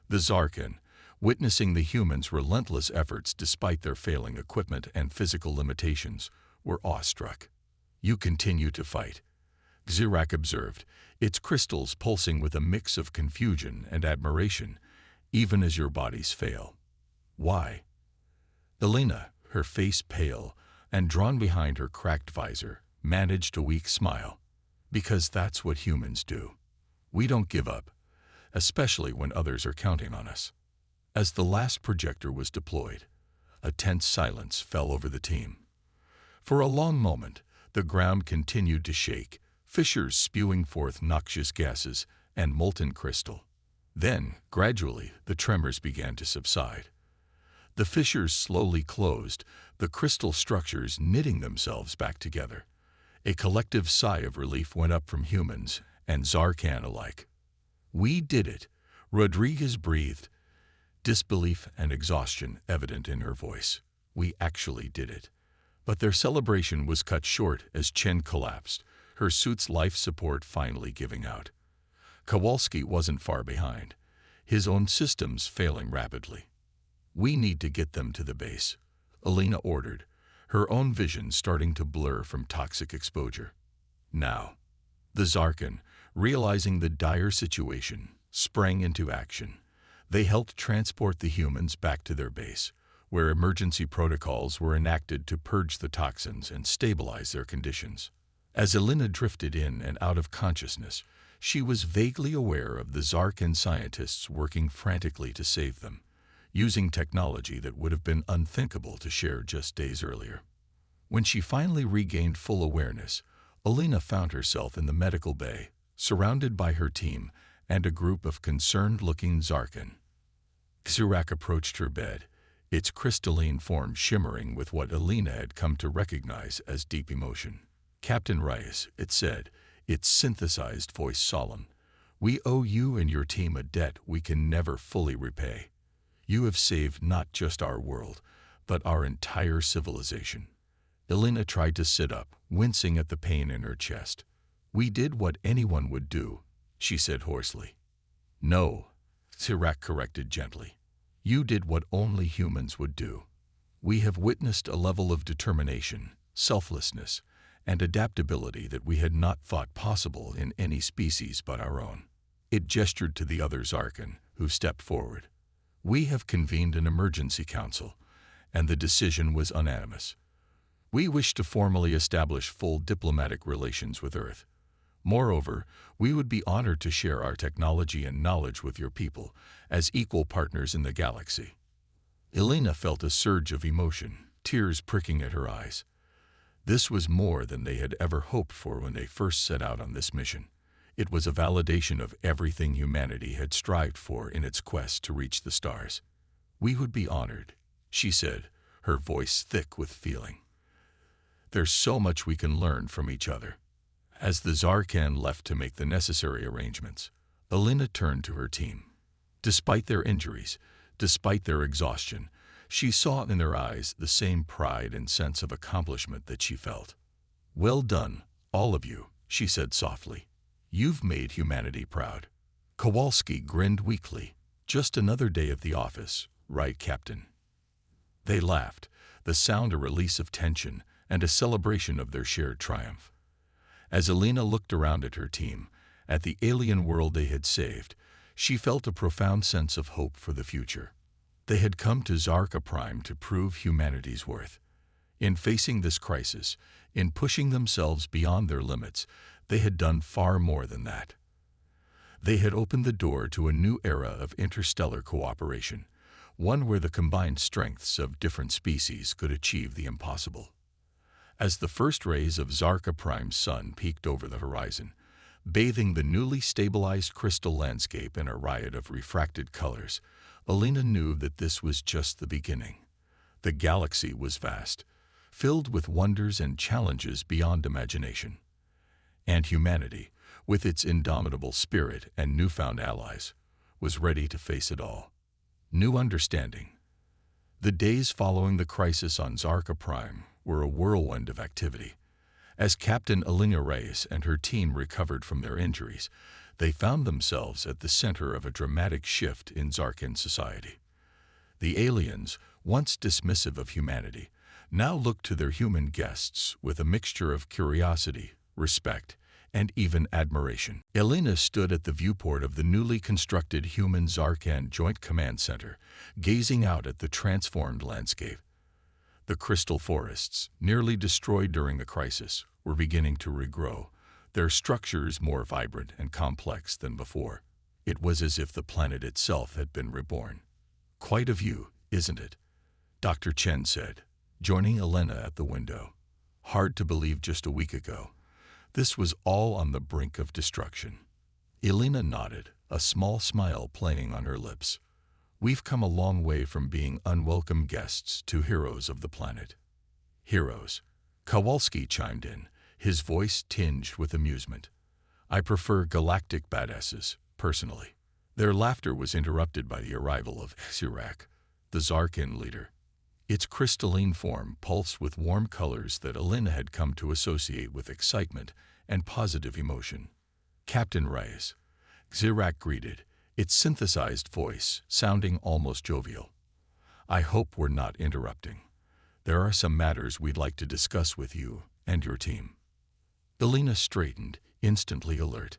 S1: The Zarkan, witnessing the humans' relentless efforts despite their failing equipment and physical limitations, were awestruck. You continue to fight, Sirac observed, its crystals pulsing with a mix of confusion and admiration, even as your bodies fail. Why? Elena, her face pale and drawn behind her cracked visor, managed a weak smile. Because that's what humans do. We don't give up, especially when others are counting on us. As the last projector was deployed, a tense silence fell over the team. For a long moment, the ground continued to shake, fissures spewing forth noxious gases and molten crystal. Then, gradually, the tremors began to subside. The fissures slowly closed, the crystal structures knitting themselves back together. A collective sigh of relief went up from humans and Zarkan alike. "We did it," Rodriguez breathed, disbelief and exhaustion evident in her voice. "We actually did it." But their celebration was cut short as Chen collapsed, her suit's life support finally giving out. Kowalski wasn't far behind, his own systems failing rapidly. "We need to get them to the base," Alina ordered, her own vision starting to blur from toxic exposure. Now, the Zarkan, realizing the dire situation, sprang into action. They helped transport the humans back to their base, where emergency protocols were enacted to purge the toxins and stabilize their conditions. As Alina drifted in and out of consciousness, she was vaguely aware of the Zarkan scientists working frantically to save them, using technology that would have been unthinkable to share just days earlier. When she finally regained full awareness, Alina found herself in the medical bay, surrounded by her team and a group of concerned-looking Zarkan. Xirak approached her bed, its crystalline form shimmering with what Alina had come to recognize as deep emotion. "Captain Reyes," it said, its synthesized voice solemn, "we owe you and your team a debt we can never fully repay. You have saved not just our world, but our entire civilization." Alina tried to sit up, wincing at the pain in her chest. "We did what anyone would do," she said hoarsely. "No," Xirak corrected gently. "You did what only humans would do. We have witnessed a level of determination, selflessness, and adaptability that we had not thought possible in any species but our own." It gestured to the other Zarkan, who stepped forward. "We have convened an emergency council, and the decision was unanimous. We wish to formally establish full diplomatic relations with Earth. Moreover, we would be honored to share our technology and knowledge with your people as equal partners in the galaxy." Alina felt a surge of emotion, tears pricking at her eyes. This was more than they had ever hoped for when they first set out on this mission. It was a validation of everything humanity had strived for in its quest to reach the stars. "We would be honored," she said, her voice thick with feeling. "There's so much we can learn from each other." As the Zarkan left to make the necessary arrangements, Alina turned to her team. Despite their injuries, despite their exhaustion, she saw in their eyes the same pride and sense of accomplishment that she felt. "Well done, all of you," she said softly. "You've made humanity proud." Kowalski grinned weakly. "Just another day at the office, right, Captain?" They laughed, the sound a release of tension and a celebration of their shared triumph. As Alina looked around at her team, at the alien world they had saved, she felt a profound sense of hope for the future. They had come to Zarka Prime to prove humanity's worth. In facing this crisis, in pushing themselves beyond their limits, they had done far more than that. They had opened the door to a new era of interstellar cooperation, one where the combined strengths of different species could achieve the impossible. As the first rays of Zarka Prime's sun peeked over the horizon, bathing the newly stabilized crystal landscape in a riot of refracted colors, Alina knew that this was just the beginning. The galaxy was vast, filled with wonders and challenges beyond imagination. And humanity, with its indomitable spirit and newfound allies, was ready to face it all. New understanding. The days following the crisis on Zarka Prime were a whirlwind of activity. As Captain Alina Reyes and her team recovered from their injuries, they found themselves at the center of a dramatic shift in Zarkan society. The aliens, once dismissive of humanity, now looked to their human guests with a mixture of curiosity, respect, and even admiration. Alina stood at the viewport of the newly constructed human Zarkan Joint Command Center, gazing out at the transformed landscape. The crystal forests, nearly destroyed during the crisis, were beginning to regrow, their structures more vibrant and complex than before. It was as if the planet itself had been reborn. "Quite a view, isn't it?" Dr. Chen said, joining Alina at the window. "Hard to believe just a week ago. This was all on the brink of destruction." Alina nodded, a small smile playing on her lips. We've come a long way from being unwelcome guests to heroes of the planet. Heroes. Kowalski chimed in, his voice tinged with amusement. I prefer galactic badasses, personally. Their laughter was interrupted by the arrival of Sirak, the Zarkin leader. Its crystalline form pulsed with warm colors that Alina had come to associate with excitement and positive emotion. Captain Reyes, Sirak greeted, its synthesized voice sounding almost jovial. I hope we're not interrupting. There are some matters we'd like to discuss with you and your team. Alina straightened, instantly alert.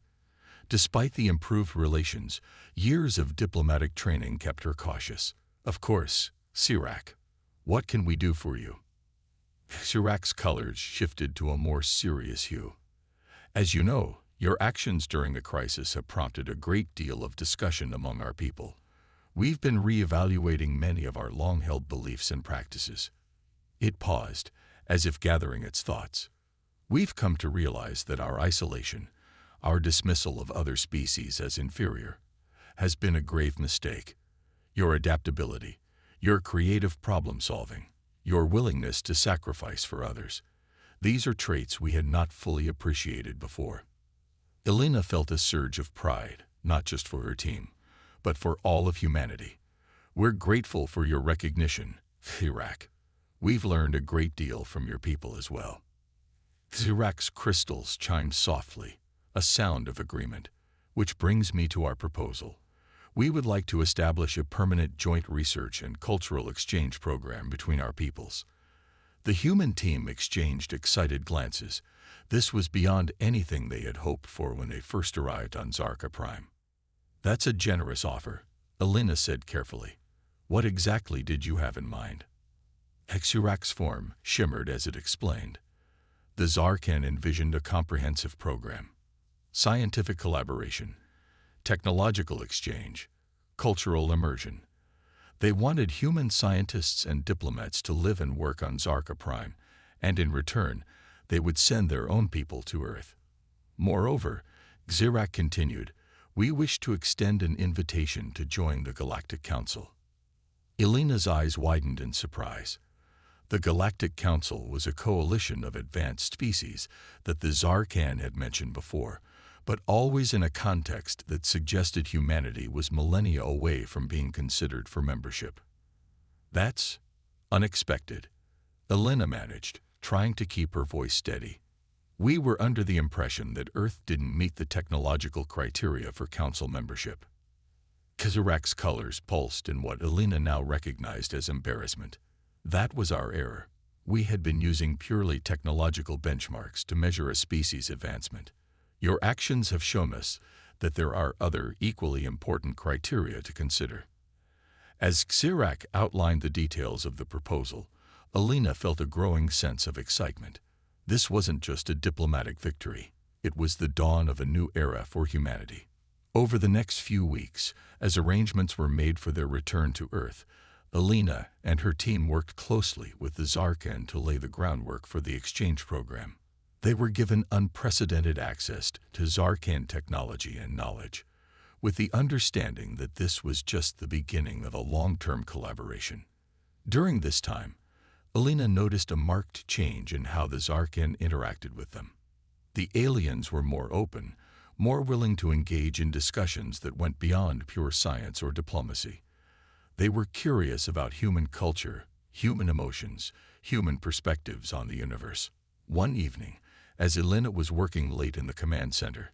S1: Despite the improved relations, years of diplomatic training kept her cautious. Of course, Sirak. What can we do for you? Sirak's colors shifted to a more serious hue. As you know, your actions during the crisis have prompted a great deal of discussion among our people. We've been re-evaluating many of our long-held beliefs and practices. It paused, as if gathering its thoughts. We've come to realize that our isolation, our dismissal of other species as inferior, has been a grave mistake. Your adaptability, your creative problem-solving, your willingness to sacrifice for others, these are traits we had not fully appreciated before. Alina felt a surge of pride, not just for her team, but for all of humanity. We're grateful for your recognition, Sirak. We've learned a great deal from your people as well. Sirak's crystals chimed softly, a sound of agreement, which brings me to our proposal. We would like to establish a permanent joint research and cultural exchange program between our peoples. The human team exchanged excited glances. This was beyond anything they had hoped for when they first arrived on Zarka Prime. That's a generous offer, Alina said carefully. What exactly did you have in mind? Sirak's form shimmered as it explained. The Zarkan envisioned a comprehensive program. Scientific collaboration, technological exchange, cultural immersion. They wanted human scientists and diplomats to live and work on Zarka Prime, and in return, they would send their own people to Earth. Moreover, Sirak continued, we wish to extend an invitation to join the Galactic Council. Alina's eyes widened in surprise. The Galactic Council was a coalition of advanced species that the Zarkan had mentioned before, but always in a context that suggested humanity was millennia away from being considered for membership. That's unexpected, Alina managed, trying to keep her voice steady. We were under the impression that Earth didn't meet the technological criteria for council membership. Sirak's colors pulsed in what Alina now recognized as embarrassment. That was our error. We had been using purely technological benchmarks to measure a species' advancement. Your actions have shown us that there are other equally important criteria to consider. As Sirak outlined the details of the proposal, Alina felt a growing sense of excitement. This wasn't just a diplomatic victory. It was the dawn of a new era for humanity. Over the next few weeks, as arrangements were made for their return to Earth, Alina and her team worked closely with the Zarkan to lay the groundwork for the exchange program. They were given unprecedented access to Zarkan technology and knowledge, with the understanding that this was just the beginning of a long-term collaboration. During this time, Alina noticed a marked change in how the Zarkan interacted with them. The aliens were more open, more willing to engage in discussions that went beyond pure science or diplomacy. They were curious about human culture, human emotions, human perspectives on the universe. One evening, as Alina was working late in the command center,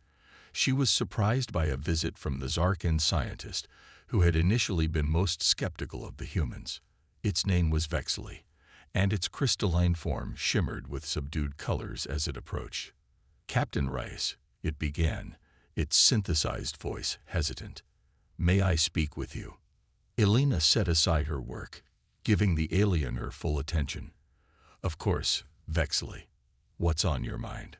S1: she was surprised by a visit from the Zarkan scientist who had initially been most skeptical of the humans. Its name was Vexley, and its crystalline form shimmered with subdued colors as it approached. Captain Rice, it began, its synthesized voice hesitant. May I speak with you? Alina set aside her work, giving the alien her full attention. Of course, Vexley. What's on your mind?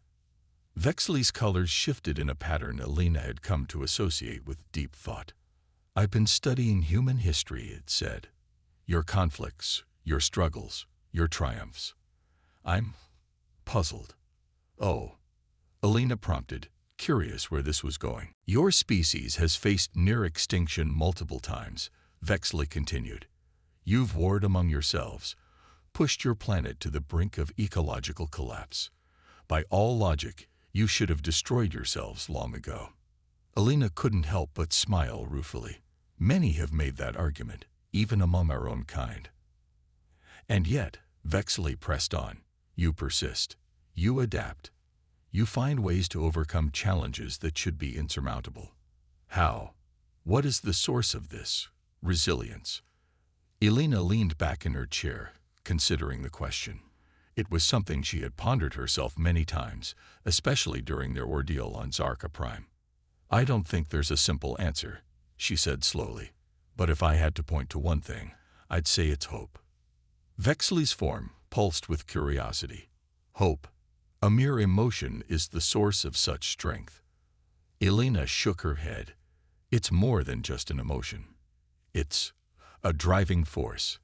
S1: Vexley's colors shifted in a pattern Alina had come to associate with deep thought. I've been studying human history, it said. Your conflicts, your struggles, your triumphs. I'm puzzled. Oh, Alina prompted, curious where this was going. Your species has faced near extinction multiple times, Vexley continued. You've warred among yourselves, pushed your planet to the brink of ecological collapse. By all logic, you should have destroyed yourselves long ago. Alina couldn't help but smile ruefully. Many have made that argument, even among our own kind. And yet, Vexley pressed on, you persist. You adapt. You find ways to overcome challenges that should be insurmountable. How? What is the source of this resilience? Elena leaned back in her chair, considering the question. It was something she had pondered herself many times, especially during their ordeal on Zarka Prime. I don't think there's a simple answer, she said slowly. But if I had to point to one thing, I'd say it's hope. Vexley's form pulsed with curiosity. Hope. A mere emotion is the source of such strength. Elena shook her head. It's more than just an emotion. It's a driving force.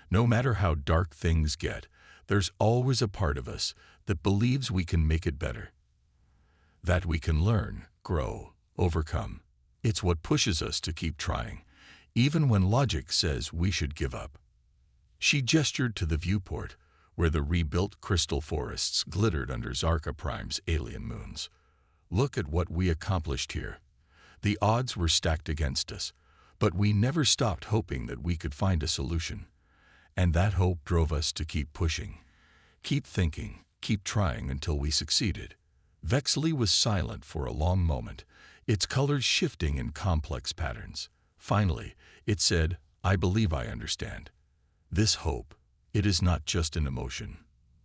S1: No matter how dark things get, there's always a part of us that believes we can make it better. That we can learn, grow, overcome. It's what pushes us to keep trying, even when logic says we should give up. She gestured to the viewport, where the rebuilt crystal forests glittered under Zarka Prime's alien moons. Look at what we accomplished here. The odds were stacked against us, but we never stopped hoping that we could find a solution. And that hope drove us to keep pushing, keep thinking, keep trying until we succeeded. Vexley was silent for a long moment, its colors shifting in complex patterns. Finally, it said, I believe I understand. This hope, it is not just an emotion,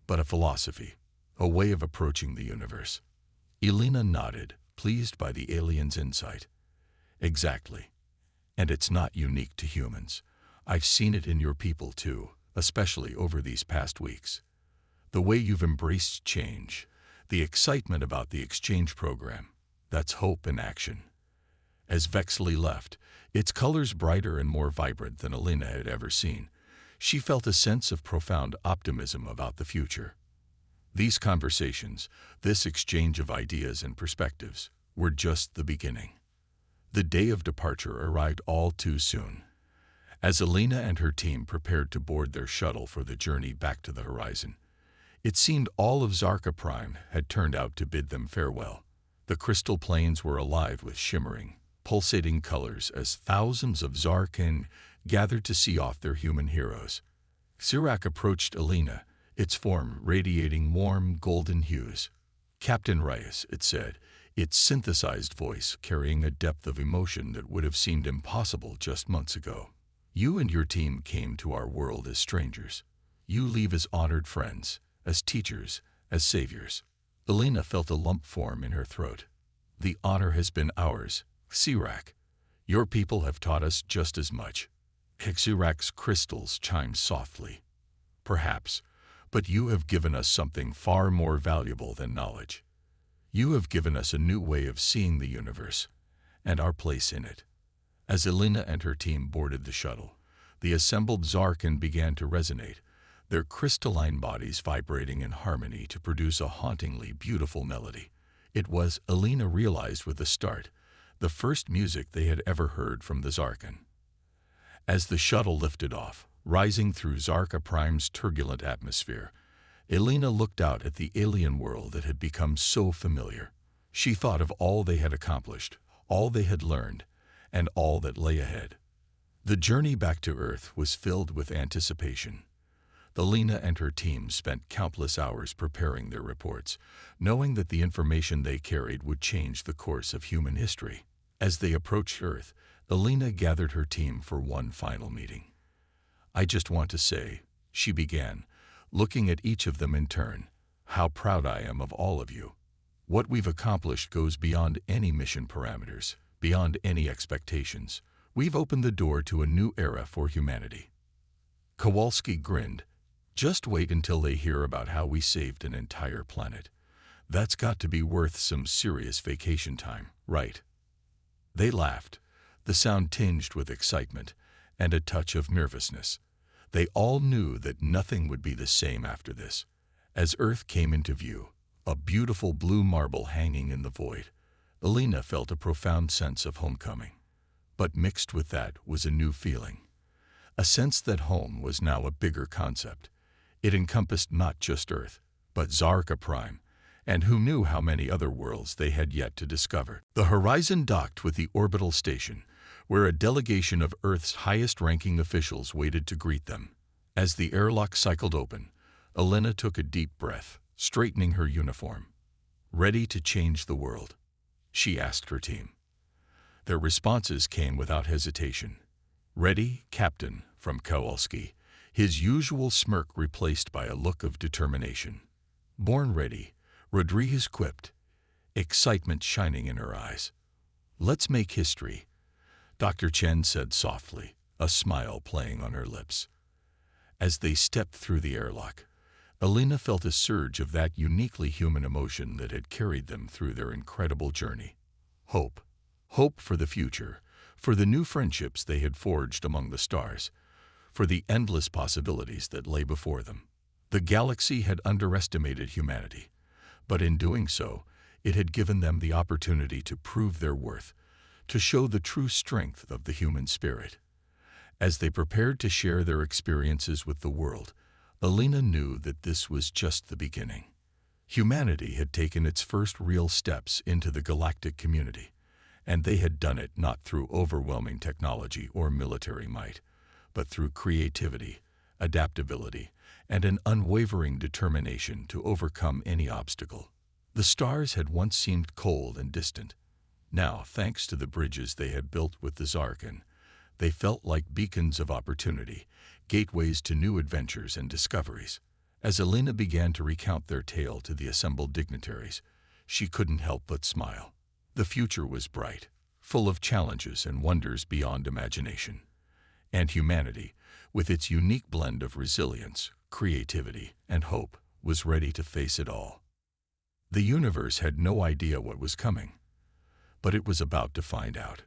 S1: but a philosophy, a way of approaching the universe. Elena nodded, pleased by the alien's insight. Exactly. And it's not unique to humans. I've seen it in your people too, especially over these past weeks. The way you've embraced change, the excitement about the exchange program, that's hope in action. As Vexley left, its colors brighter and more vibrant than Elena had ever seen, she felt a sense of profound optimism about the future. These conversations, this exchange of ideas and perspectives, were just the beginning. The day of departure arrived all too soon. As Elena and her team prepared to board their shuttle for the journey back to the horizon, it seemed all of Zarka Prime had turned out to bid them farewell. The crystal plains were alive with shimmering, pulsating colors as thousands of Zarkan gathered to see off their human heroes. Sirak approached Elena, its form radiating warm, golden hues. Captain Reyes, it said, its synthesized voice carrying a depth of emotion that would have seemed impossible just months ago. You and your team came to our world as strangers. You leave as honored friends, as teachers, as saviors. Elena felt a lump form in her throat. The honor has been ours, Sirak. Your people have taught us just as much. Sirak's crystals chimed softly. Perhaps, but you have given us something far more valuable than knowledge. You have given us a new way of seeing the universe, and our place in it. As Elena and her team boarded the shuttle, the assembled Zarkan began to resonate, their crystalline bodies vibrating in harmony to produce a hauntingly beautiful melody. It was, Elena realized with a start, the first music they had ever heard from the Zarkan. As the shuttle lifted off, rising through Zarka Prime's turbulent atmosphere, Elena looked out at the alien world that had become so familiar. She thought of all they had accomplished, all they had learned, and all that lay ahead. The journey back to Earth was filled with anticipation. Elena and her team spent countless hours preparing their reports, knowing that the information they carried would change the course of human history. As they approached Earth, Elena gathered her team for one final meeting. I just want to say, she began, looking at each of them in turn, how proud I am of all of you. What we've accomplished goes beyond any mission parameters, beyond any expectations. We've opened the door to a new era for humanity. Kowalski grinned. Just wait until they hear about how we saved an entire planet. That's got to be worth some serious vacation time, right? They laughed, the sound tinged with excitement and a touch of nervousness. They all knew that nothing would be the same after this. As Earth came into view, a beautiful blue marble hanging in the void, Elena felt a profound sense of homecoming. But mixed with that was a new feeling, a sense that home was now a bigger concept. It encompassed not just Earth, but Zarka Prime, and who knew how many other worlds they had yet to discover. The Horizon docked with the orbital station, where a delegation of Earth's highest-ranking officials waited to greet them. As the airlock cycled open, Elena took a deep breath, straightening her uniform. "Ready to change the world?" she asked her team. Their responses came without hesitation. "Ready, Captain," from Kowalski, his usual smirk replaced by a look of determination. "Born ready," Rodriguez quipped, excitement shining in her eyes. "Let's make history," Dr. Chen said softly, a smile playing on her lips. As they stepped through the airlock, Elena felt a surge of that uniquely human emotion that had carried them through their incredible journey. Hope. Hope for the future, for the new friendships they had forged among the stars, for the endless possibilities that lay before them. The galaxy had underestimated humanity, but in doing so, it had given them the opportunity to prove their worth, to show the true strength of the human spirit. As they prepared to share their experiences with the world, Elena knew that this was just the beginning. Humanity had taken its first real steps into the galactic community, and they had done it not through overwhelming technology or military might, but through creativity, adaptability, and an unwavering determination to overcome any obstacle. The stars had once seemed cold and distant. Now, thanks to the bridges they had built with the Zarkan, they felt like beacons of opportunity, gateways to new adventures and discoveries. As Elena began to recount their tale to the assembled dignitaries, she couldn't help but smile. The future was bright, full of challenges and wonders beyond imagination. And humanity, with its unique blend of resilience, creativity, and hope, was ready to face it all. The universe had no idea what was coming, but it was about to find out.